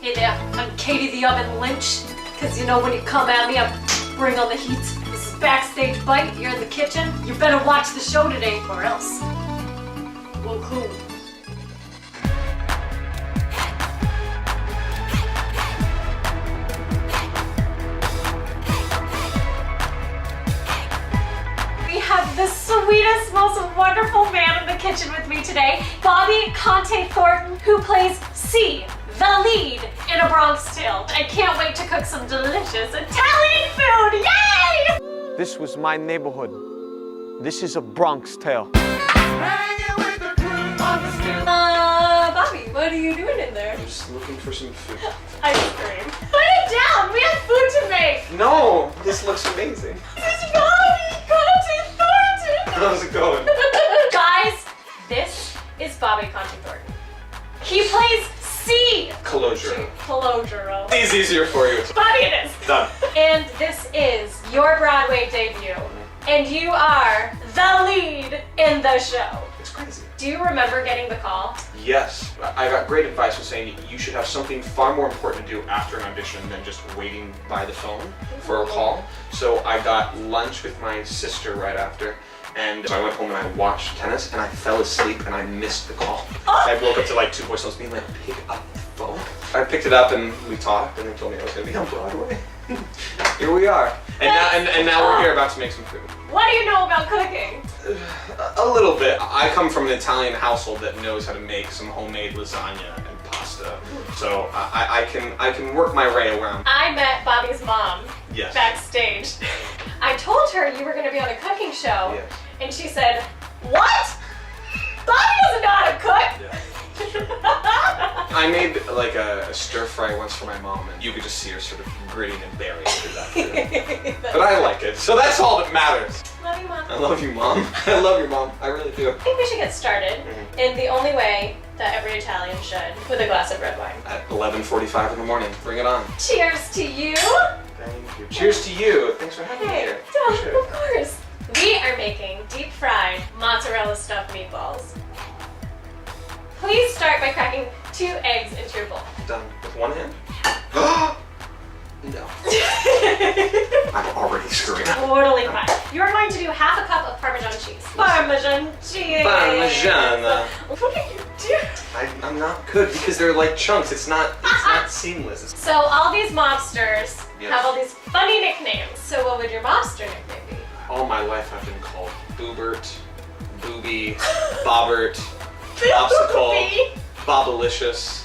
Hey there, I'm Katie the Oven Lynch. Cause you know when you come at me, I bring on the heat. This is Backstage Bite, you're in the kitchen. You better watch the show today or else. Well, cool. We have the sweetest, most wonderful man in the kitchen with me today, Bobby Conte Thornton, who plays C, the lead in A Bronx Tale. I can't wait to cook some delicious Italian food, yay! This was my neighborhood. This is a Bronx Tale. Bobby, what are you doing in there? I'm just looking for some food. Ice cream. Put it down, we have food to make. No, this looks amazing. This is Bobby Conte Thornton. How's it going? Guys, this is Bobby Conte Thornton. He plays C. Calogero. Calogero. It's easier for you. Bobby, it is. Done. And this is your Broadway debut. And you are the lead in the show. It's crazy. Do you remember getting the call? Yes. I got great advice from saying you should have something far more important to do after an audition than just waiting by the phone for a call. So I got lunch with my sister right after. And so I went home and I watched tennis and I fell asleep and I missed the call. I woke up to like 2 voicemails being like, pick up the phone. I picked it up and we talked and they told me I was gonna be on Broadway. Here we are. And now we're here about to make some food. What do you know about cooking? A little bit. I come from an Italian household that knows how to make some homemade lasagna and pasta. So I can work my way around. I met Bobby's mom backstage. I told her you were gonna be on a cooking show. Yes. And she said, what? Bobby doesn't know how to cook! Yeah. I made like a stir fry once for my mom and you could just see her sort of gritting and bearing through that food. But I like it, so that's all that matters. Love you, Mom. I love you, Mom. I love your mom. I really do. I think we should get started in the only way that every Italian should, with a glass of red wine. At 11:45 in the morning. Bring it on. Cheers to you! Thank you. Cheers to you. Thanks for having me here. Appreciate it. Of course. We are making deep fried mozzarella stuffed meatballs. Please start by cracking 2 eggs into your bowl. Done with one hand? No. I'm already screwing up. Totally fine. You're going to do half a cup of Parmesan cheese. Parmesan cheese! Parmesan. What are you doing? I'm not good because they're like chunks. It's not seamless. So all these mobsters have all these funny nicknames. So what would your mobster nickname be? All my life I've been called Boobert, Booby, Bobbert, Obstacle, Bobalicious,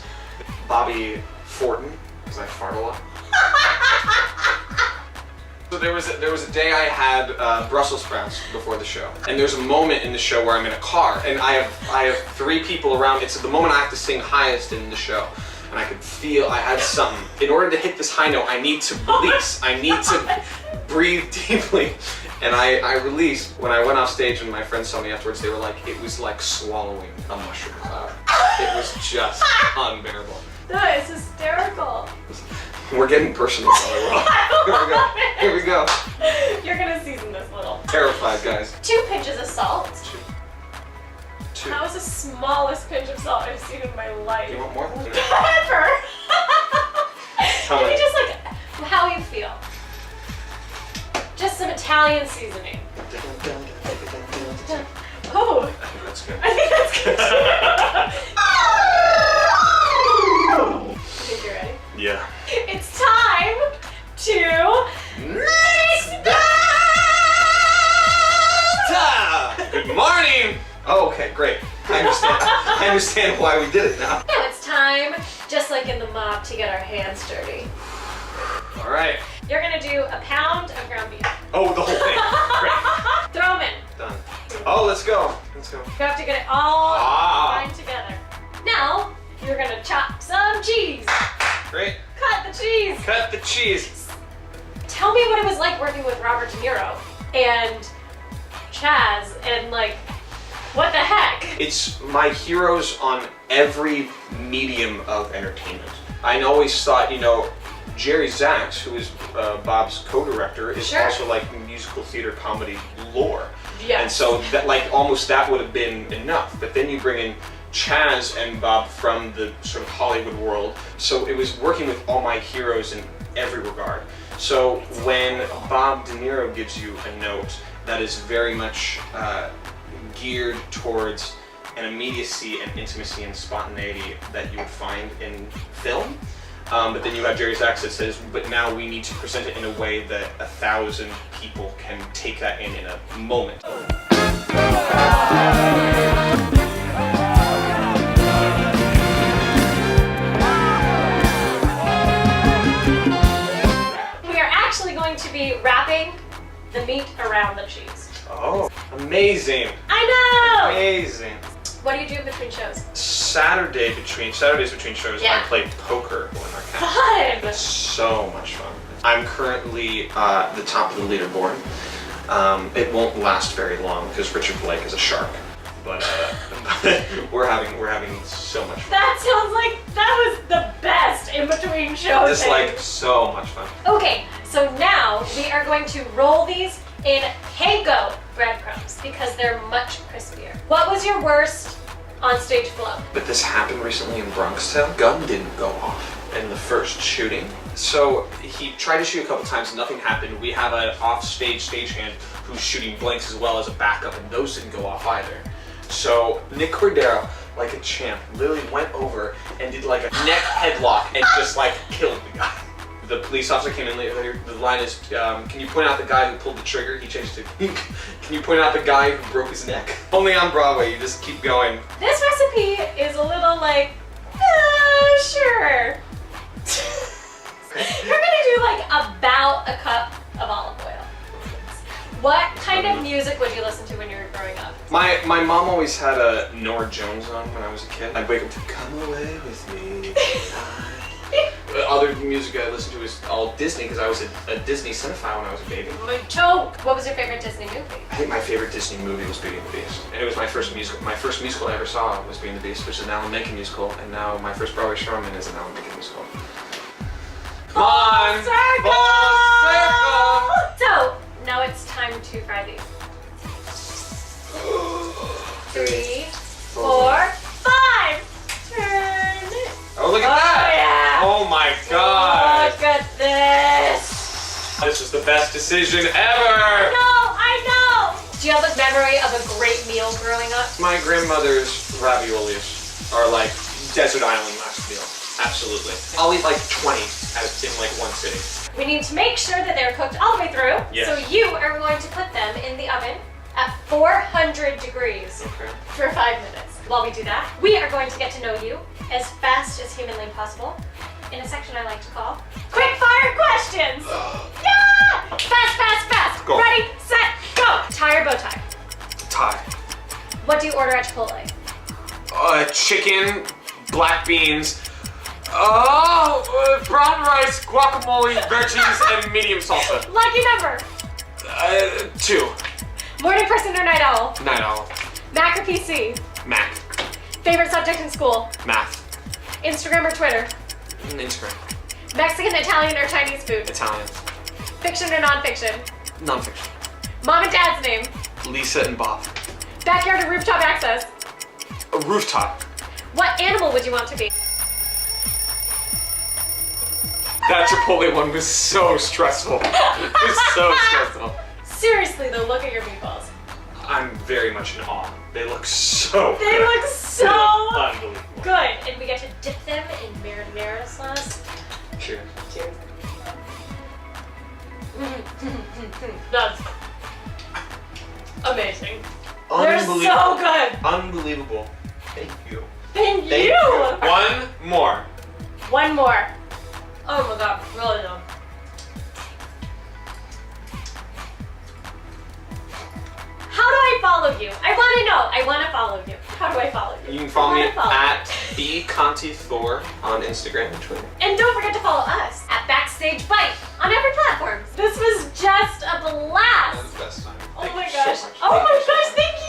Bobby Fortin, because I fart a lot. So there was a day I had Brussels sprouts before the show, and there's a moment in the show where I'm in a car, and I have 3 people around. It's the moment I have to sing highest in the show, and I could feel I had something. In order to hit this high note, I need to release. I need to breathe deeply, and I released. When I went off stage and my friends saw me afterwards, they were like, it was like swallowing a mushroom cloud. It was just unbearable. That is hysterical. We're getting personal. Here we go. You're gonna season this little. Terrified, guys. 2 pinches of salt. 2. That was the smallest pinch of salt I've seen in my life. You want more? Pepper! Maybe just like how you feel. Just some Italian seasoning. Oh, I think that's good. I think that's good. You think you're ready? Yeah. It's time to mix Good morning! Oh, okay, great. I understand why we did it now. Now it's time, just like in the mob, to get our hands dirty. All right. You're gonna do a pound of ground beef. Oh, the whole thing. Great. Throw them in. Done. Oh, let's go. Let's go. You have to get it all combined together. Now, you're gonna chop some cheese. Great. Cut the cheese. Cut the cheese. Tell me what it was like working with Robert De Niro and Chaz and like, what the heck? It's my heroes on every medium of entertainment. I always thought, you know, Jerry Zaks, who is Bob's co-director, is also like musical theater comedy lore. Yes. And so that, like, almost that would have been enough. But then you bring in Chaz and Bob from the sort of Hollywood world. So it was working with all my heroes in every regard. So when Bob De Niro gives you a note that is very much geared towards an immediacy and intimacy and spontaneity that you would find in film, but then you have Jerry Zaks that says, but now we need to present it in a way that 1,000 people can take that in a moment. We are actually going to be wrapping the meat around the cheese. Oh, amazing. I know! Amazing. What do you do in between shows? Saturdays between shows, Yeah. I play poker when I can. Fun! It's so much fun. I'm currently the top of the leaderboard. It won't last very long because Richard Blake is a shark. But we're having so much fun. That sounds like that was the best in between shows. Just like so much fun. Okay, so now we are going to roll these in Panko breadcrumbs because they're much crispier. What was your worst onstage flub? But this happened recently in BRONX TALE. Gun didn't go off in the first shooting. So he tried to shoot a couple times, nothing happened. We have an off-stage stagehand who's shooting blanks as well as a backup, and those didn't go off either. So Nick Cordero, like a champ, literally went over and did like a neck headlock and just like killed the guy. The police officer came in later. The line is, can you point out the guy who pulled the trigger? He changed it to, can you point out the guy who broke his neck? Only on Broadway, you just keep going. This recipe is a little like, sure. You're gonna do like about a cup of olive oil. What kind of music would you listen to when you were growing up? My mom always had a Norah Jones on when I was a kid. I'd wake up to come away with me. Other music I listened to was all Disney because I was a Disney cinephile when I was a baby. Choke. What was your favorite Disney movie? I think my favorite Disney movie was Beauty and the Beast. And it was my first musical. My first musical I ever saw was Beauty and the Beast, which is an Alan Menken musical, and now my first Broadway showman is an Alan Menken musical. Come on! Circle! Full circle! So, now it's time to fry these. 3, 4, 5! Turn it! Oh, look at that! Yeah! Oh my god! Look at this! This was the best decision ever! I know! Do you have a memory of a great meal growing up? My grandmother's raviolis are like desert island last meal. Absolutely. I'll eat like 20 in like one sitting. We need to make sure that they're cooked all the way through. Yes. So you are going to put them in the oven at 400 degrees for 5 minutes. While we do that, we are going to get to know you as fast as humanly possible in a section I like to call Quickfire Questions. Yeah! Fast, fast, fast. Go. Ready, set, go. Tie or bow tie? Tie. What do you order at Chipotle? Chicken, black beans, brown rice, guacamole, veggies, and medium salsa. Lucky number. 2. Morning person or night owl? Night owl. Mac or PC? Mac. Favorite subject in school? Math. Instagram or Twitter? Instagram. Mexican, Italian, or Chinese food? Italian. Fiction or nonfiction? Nonfiction. Mom and dad's name? Lisa and Bob. Backyard or rooftop access? A rooftop. What animal would you want to be? That Chipotle one was so stressful. It was so stressful. Seriously though, look at your meatballs. I'm very much in awe. They look so They good. look so Unbelievable. good. And we get to dip them in marinara sauce. Cheers. Cheers. That's amazing. They're so good. Unbelievable. Thank you. Thank Thank you. One more. One more. Oh my god, really though. How do I follow you? I want to know. I want to follow you. How do I follow you? You can follow me I wanna at B Conte Thor on Instagram and Twitter. And don't forget to follow us at Backstage Bite on every platform. This was just a blast. the best time. Oh Thank my you gosh. so much. Oh Thank my you so gosh, much. thank you.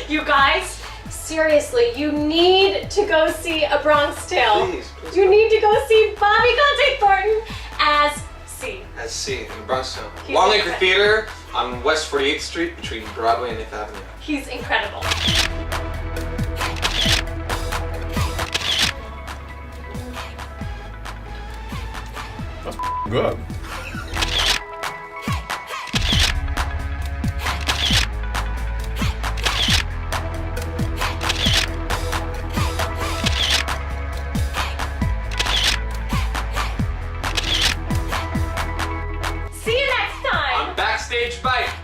Yay! You guys, seriously, you need to go see A BRONX TALE. Please You go. need to go see Bobby Conte Thornton as C. As C in the BRONX TALE. He's Long Acre incredible. Theater on West 48th Street between Broadway and 8th Avenue. He's incredible. That's good. See you next time. Backstage bite.